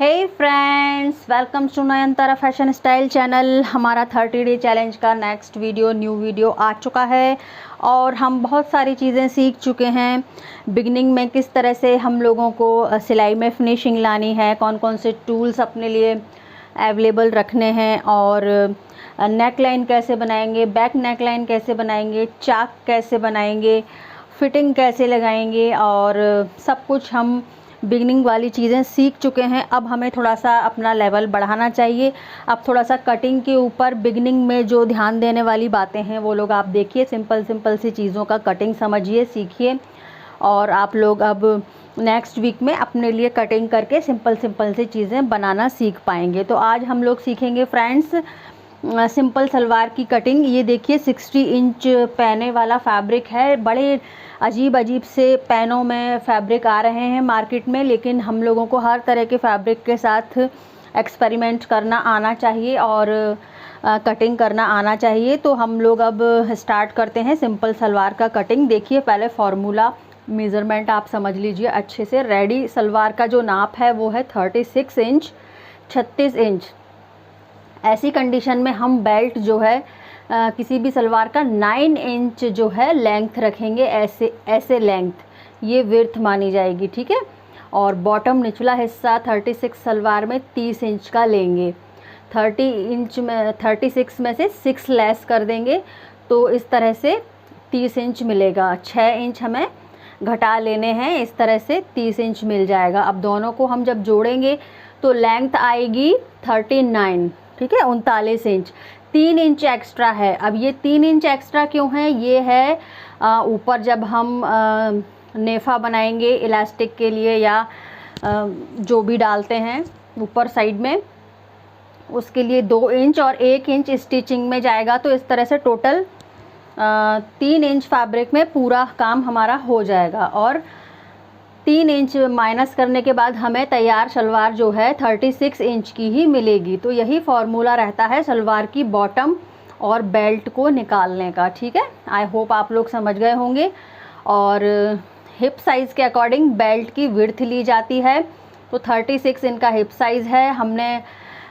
Hey friends, welcome to Nayantara fashion style channel. हमारा 30 day challenge का next new video आ चुका है और हम बहुत सारी चीज़ें सीख चुके हैं। बिगनिंग में किस तरह से हम लोगों को सिलाई में फिनिशिंग लानी है, कौन कौन से टूल्स अपने लिए अवेलेबल रखने हैं और नेक लाइन कैसे बनाएंगे, बैक नेक लाइन कैसे बनाएंगे, चाक कैसे बनाएंगे, फिटिंग कैसे लगाएंगे और सब कुछ हम बिगनिंग वाली चीज़ें सीख चुके हैं। अब हमें थोड़ा सा अपना लेवल बढ़ाना चाहिए। अब थोड़ा सा कटिंग के ऊपर बिगनिंग में जो ध्यान देने वाली बातें हैं वो लोग आप देखिए। सिंपल सी चीज़ों का कटिंग समझिए, सीखिए और आप लोग अब नेक्स्ट वीक में अपने लिए कटिंग करके सिंपल सी चीज़ें बनाना सीख पाएंगे। तो आज हम लोग सीखेंगे फ्रेंड्स सिंपल सलवार की कटिंग। ये देखिए 60 इंच पैने वाला फैब्रिक है। बड़े अजीब से पैनों में फैब्रिक आ रहे हैं मार्केट में, लेकिन हम लोगों को हर तरह के फैब्रिक के साथ एक्सपेरिमेंट करना आना चाहिए और कटिंग करना आना चाहिए। तो हम लोग अब स्टार्ट करते हैं सिंपल सलवार का कटिंग। देखिए पहले फार्मूला मेज़रमेंट आप समझ लीजिए अच्छे से। रेडी सलवार का जो नाप है वो है 36 इंच 36 इंच। ऐसी कंडीशन में हम बेल्ट जो है किसी भी सलवार का 9 इंच जो है लेंथ रखेंगे। ऐसे लेंथ ये विड्थ मानी जाएगी, ठीक है। और बॉटम निचला हिस्सा 36 सलवार में 30 इंच का लेंगे। 36 में से 6 लेस कर देंगे तो इस तरह से 30 इंच मिलेगा। 6 इंच हमें घटा लेने हैं, इस तरह से 30 इंच मिल जाएगा। अब दोनों को हम जब जोड़ेंगे तो लेंथ आएगी 39, ठीक है, 39 इंच। 3 इंच एक्स्ट्रा है। अब ये 3 इंच एक्स्ट्रा क्यों है? ये है ऊपर जब हम नेफा बनाएंगे इलास्टिक के लिए या जो भी डालते हैं ऊपर साइड में, उसके लिए 2 इंच और 1 इंच स्टिचिंग में जाएगा। तो इस तरह से टोटल 3 इंच फैब्रिक में पूरा काम हमारा हो जाएगा और 3 इंच माइनस करने के बाद हमें तैयार सलवार जो है 36 इंच की ही मिलेगी। तो यही फॉर्मूला रहता है सलवार की बॉटम और बेल्ट को निकालने का, ठीक है। आई होप आप लोग समझ गए होंगे। और हिप साइज़ के अकॉर्डिंग बेल्ट की विड्थ ली जाती है। तो 36 इनका हिप साइज़ है। हमने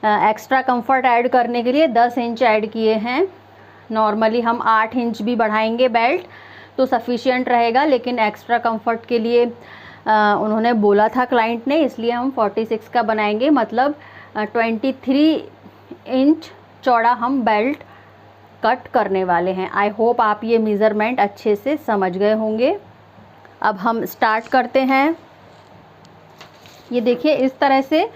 एक्स्ट्रा कंफर्ट ऐड करने के लिए 10 इंच ऐड किए हैं। नॉर्मली हम 8 इंच भी बढ़ाएंगे बेल्ट तो सफिशिएंट रहेगा, लेकिन एक्स्ट्रा कंफर्ट के लिए उन्होंने बोला था क्लाइंट ने, इसलिए हम 46 का बनाएंगे। मतलब 23 इंच चौड़ा हम बेल्ट कट करने वाले हैं। आई होप आप ये मेज़रमेंट अच्छे से समझ गए होंगे। अब हम स्टार्ट करते हैं। ये देखिए इस तरह से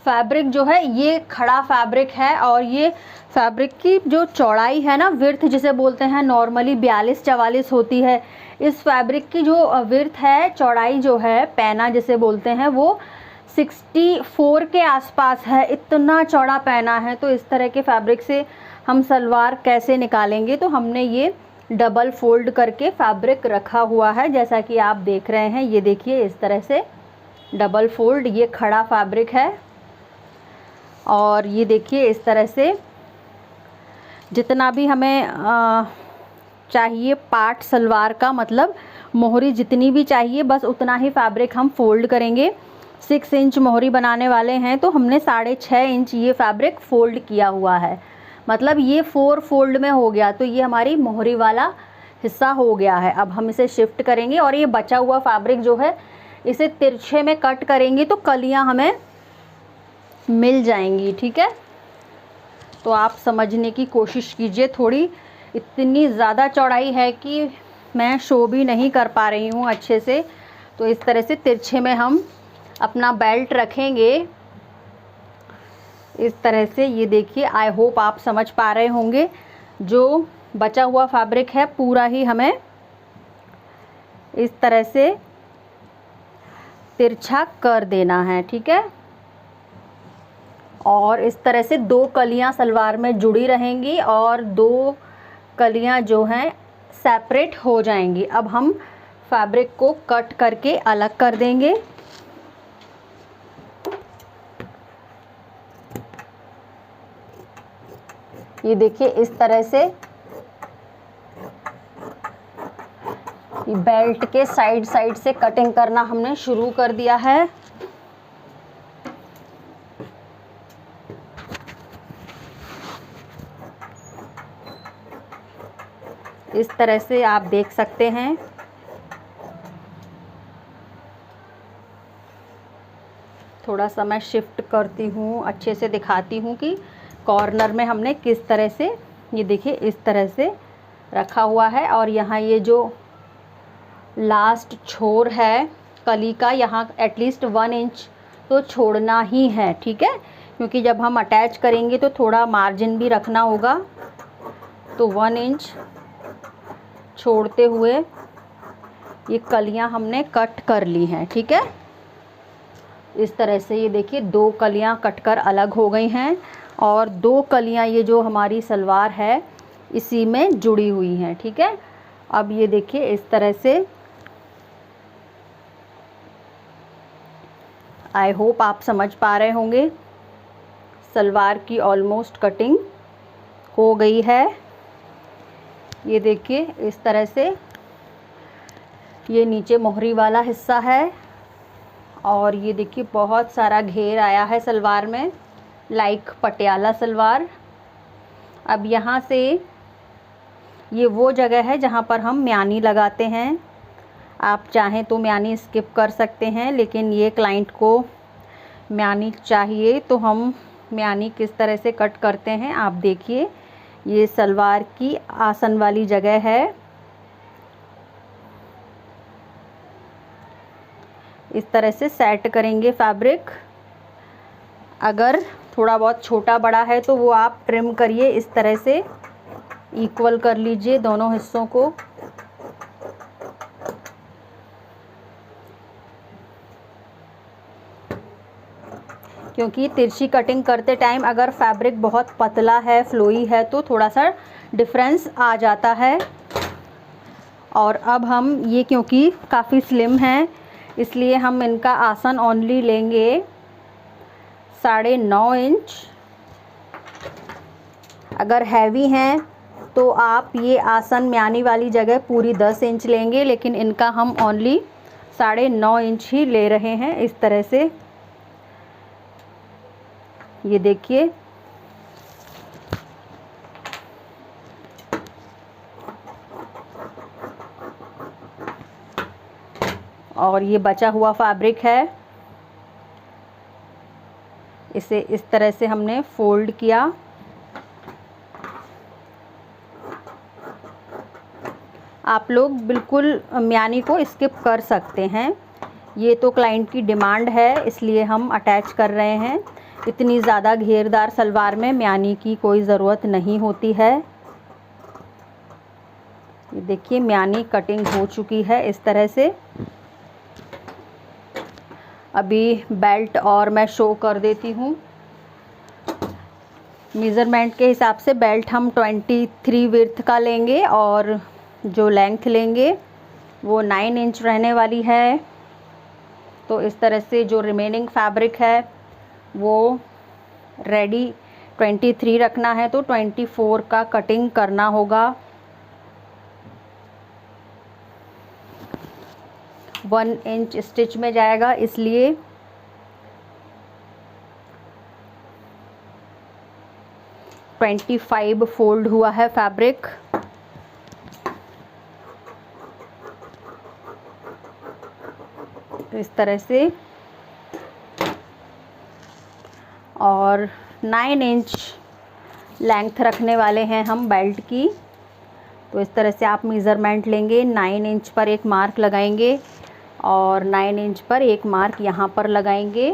फैब्रिक जो है ये खड़ा फैब्रिक है और ये फैब्रिक की जो चौड़ाई है ना, विड्थ जिसे बोलते हैं, नॉर्मली 42-44 होती है। इस फैब्रिक की जो विड्थ है, चौड़ाई जो है, पैना जिसे बोलते हैं, वो 64 के आसपास है। इतना चौड़ा पैना है। तो इस तरह के फैब्रिक से हम सलवार कैसे निकालेंगे? तो हमने ये डबल फोल्ड करके फैब्रिक रखा हुआ है, जैसा कि आप देख रहे हैं। ये देखिए इस तरह से डबल फोल्ड, ये खड़ा फैब्रिक है। और ये देखिए इस तरह से जितना भी हमें चाहिए पार्ट सलवार का, मतलब मोहरी जितनी भी चाहिए बस उतना ही फैब्रिक हम फोल्ड करेंगे। 6 इंच मोहरी बनाने वाले हैं तो हमने 6.5 इंच ये फैब्रिक फोल्ड किया हुआ है। मतलब ये 4 फोल्ड में हो गया। तो ये हमारी मोहरी वाला हिस्सा हो गया है। अब हम इसे शिफ्ट करेंगे और ये बचा हुआ फैब्रिक जो है इसे तिरछे में कट करेंगे तो कलियां हमें मिल जाएंगी, ठीक है। तो आप समझने की कोशिश कीजिए। थोड़ी इतनी ज़्यादा चौड़ाई है कि मैं शो भी नहीं कर पा रही हूँ अच्छे से। तो इस तरह से तिरछे में हम अपना बेल्ट रखेंगे इस तरह से। ये देखिए आई होप आप समझ पा रहे होंगे। जो बचा हुआ फैब्रिक है पूरा ही हमें इस तरह से तिरछा कर देना है, ठीक है। और इस तरह से 2 कलियां सलवार में जुड़ी रहेंगी और 2 कलियां जो हैं सेपरेट हो जाएंगी। अब हम फैब्रिक को कट करके अलग कर देंगे। ये देखिए इस तरह से बेल्ट के साइड से कटिंग करना हमने शुरू कर दिया है। इस तरह से आप देख सकते हैं। थोड़ा सा मैं शिफ्ट करती हूँ, अच्छे से दिखाती हूँ कि कॉर्नर में हमने किस तरह से, ये देखिए इस तरह से रखा हुआ है। और यहाँ ये जो लास्ट छोर है कली का, यहाँ एटलीस्ट 1 इंच तो छोड़ना ही है, ठीक है, क्योंकि जब हम अटैच करेंगे तो थोड़ा मार्जिन भी रखना होगा। तो 1 इंच छोड़ते हुए ये कलियां हमने कट कर ली हैं, ठीक है। इस तरह से ये देखिए 2 कलियां कटकर अलग हो गई हैं और 2 कलियां ये जो हमारी सलवार है इसी में जुड़ी हुई हैं, ठीक है। अब ये देखिए इस तरह से, आई होप आप समझ पा रहे होंगे। सलवार की ऑलमोस्ट कटिंग हो गई है। ये देखिए इस तरह से, ये नीचे मोहरी वाला हिस्सा है और ये देखिए बहुत सारा घेर आया है सलवार में, लाइक पटियाला सलवार। अब यहाँ से ये वो जगह है जहाँ पर हम म्यानी लगाते हैं। आप चाहें तो म्यानी स्किप कर सकते हैं, लेकिन ये क्लाइंट को म्यानी चाहिए तो हम म्यानी किस तरह से कट करते हैं आप देखिए। ये सलवार की आसन वाली जगह है, इस तरह से सेट करेंगे फैब्रिक। अगर थोड़ा बहुत छोटा बड़ा है तो वो आप ट्रिम करिए, इस तरह से इक्वल कर लीजिए दोनों हिस्सों को। क्योंकि तिरछी कटिंग करते टाइम अगर फैब्रिक बहुत पतला है, फ्लोई है, तो थोड़ा सा डिफरेंस आ जाता है। और अब हम ये क्योंकि काफ़ी स्लिम हैं इसलिए हम इनका आसन ओनली लेंगे 9.5 इंच। अगर हैवी हैं तो आप ये आसन म्यानी वाली जगह पूरी 10 इंच लेंगे, लेकिन इनका हम ओनली 9.5 इंच ही ले रहे हैं। इस तरह से ये देखिए, और ये बचा हुआ फैब्रिक है, इसे इस तरह से हमने फोल्ड किया। आप लोग बिल्कुल म्यानी को स्किप कर सकते हैं, ये तो क्लाइंट की डिमांड है इसलिए हम अटैच कर रहे हैं। इतनी ज़्यादा घेरदार सलवार में म्यानी की कोई ज़रूरत नहीं होती है। ये देखिए म्यानी कटिंग हो चुकी है इस तरह से। अभी बेल्ट और मैं शो कर देती हूँ। मेज़रमेंट के हिसाब से बेल्ट हम 23 विड्थ का लेंगे और जो लेंथ लेंगे वो 9 इंच रहने वाली है। तो इस तरह से जो रिमेनिंग फैब्रिक है वो रेडी 23 रखना है तो 24 का कटिंग करना होगा। 1 इंच स्टिच में जाएगा इसलिए 25 फोल्ड हुआ है फैब्रिक। इस तरह से, और 9 इंच लेंथ रखने वाले हैं हम बेल्ट की। तो इस तरह से आप मेज़रमेंट लेंगे, 9 इंच पर एक मार्क लगाएंगे और 9 इंच पर एक मार्क यहाँ पर लगाएंगे।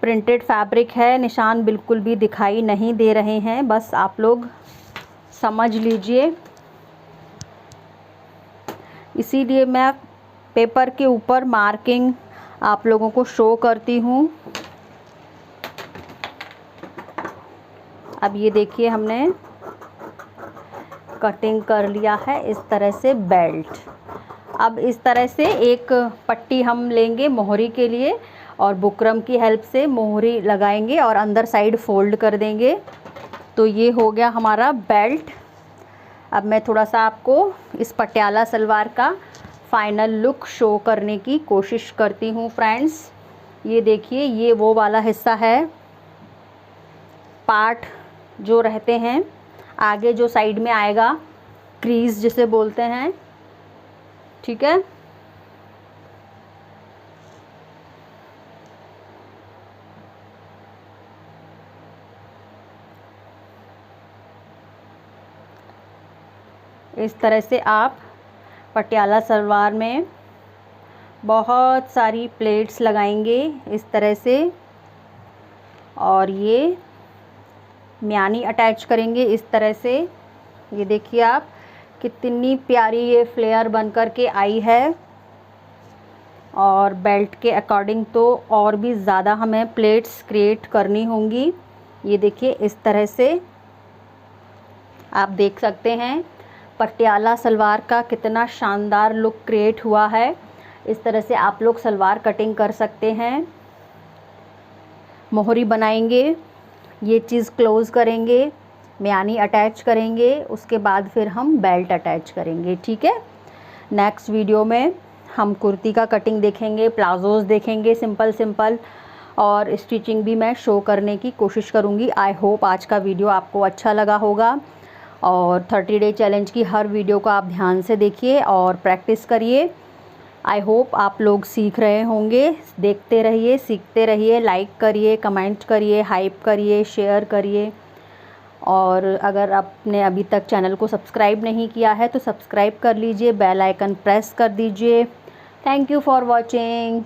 प्रिंटेड फैब्रिक है, निशान बिल्कुल भी दिखाई नहीं दे रहे हैं, बस आप लोग समझ लीजिए। इसीलिए मैं पेपर के ऊपर मार्किंग आप लोगों को शो करती हूँ। अब ये देखिए हमने कटिंग कर लिया है इस तरह से बेल्ट। अब इस तरह से एक पट्टी हम लेंगे मोहरी के लिए और बुकरम की हेल्प से मोहरी लगाएंगे और अंदर साइड फोल्ड कर देंगे। तो ये हो गया हमारा बेल्ट। अब मैं थोड़ा सा आपको इस पटियाला सलवार का फाइनल लुक शो करने की कोशिश करती हूँ फ्रेंड्स। ये देखिए, ये वो वाला हिस्सा है, पार्ट जो रहते हैं आगे जो साइड में आएगा क्रीज जिसे बोलते हैं, ठीक है। इस तरह से आप पटियाला सलवार में बहुत सारी प्लेट्स लगाएंगे इस तरह से, और ये म्यानी अटैच करेंगे इस तरह से। ये देखिए आप कितनी प्यारी ये फ्लेयर बन कर के आई है, और बेल्ट के अकॉर्डिंग तो और भी ज़्यादा हमें प्लेट्स क्रिएट करनी होंगी। ये देखिए इस तरह से आप देख सकते हैं पटियाला सलवार का कितना शानदार लुक क्रिएट हुआ है। इस तरह से आप लोग सलवार कटिंग कर सकते हैं। मोहरी बनाएंगे, ये चीज़ क्लोज़ करेंगे, म्यानी अटैच करेंगे, उसके बाद फिर हम बेल्ट अटैच करेंगे, ठीक है। नेक्स्ट वीडियो में हम कुर्ती का कटिंग देखेंगे, प्लाजोज़ देखेंगे सिंपल सिंपल, और स्टिचिंग भी मैं शो करने की कोशिश करूँगी। आई होप आज का वीडियो आपको अच्छा लगा होगा, और 30 डे चैलेंज की हर वीडियो को आप ध्यान से देखिए और प्रैक्टिस करिए। आई होप आप लोग सीख रहे होंगे। देखते रहिए, सीखते रहिए, लाइक करिए, कमेंट करिए, हाइप करिए, शेयर करिए, और अगर आपने अभी तक चैनल को सब्सक्राइब नहीं किया है तो सब्सक्राइब कर लीजिए, बेल आइकन प्रेस कर दीजिए। Thank you for watching.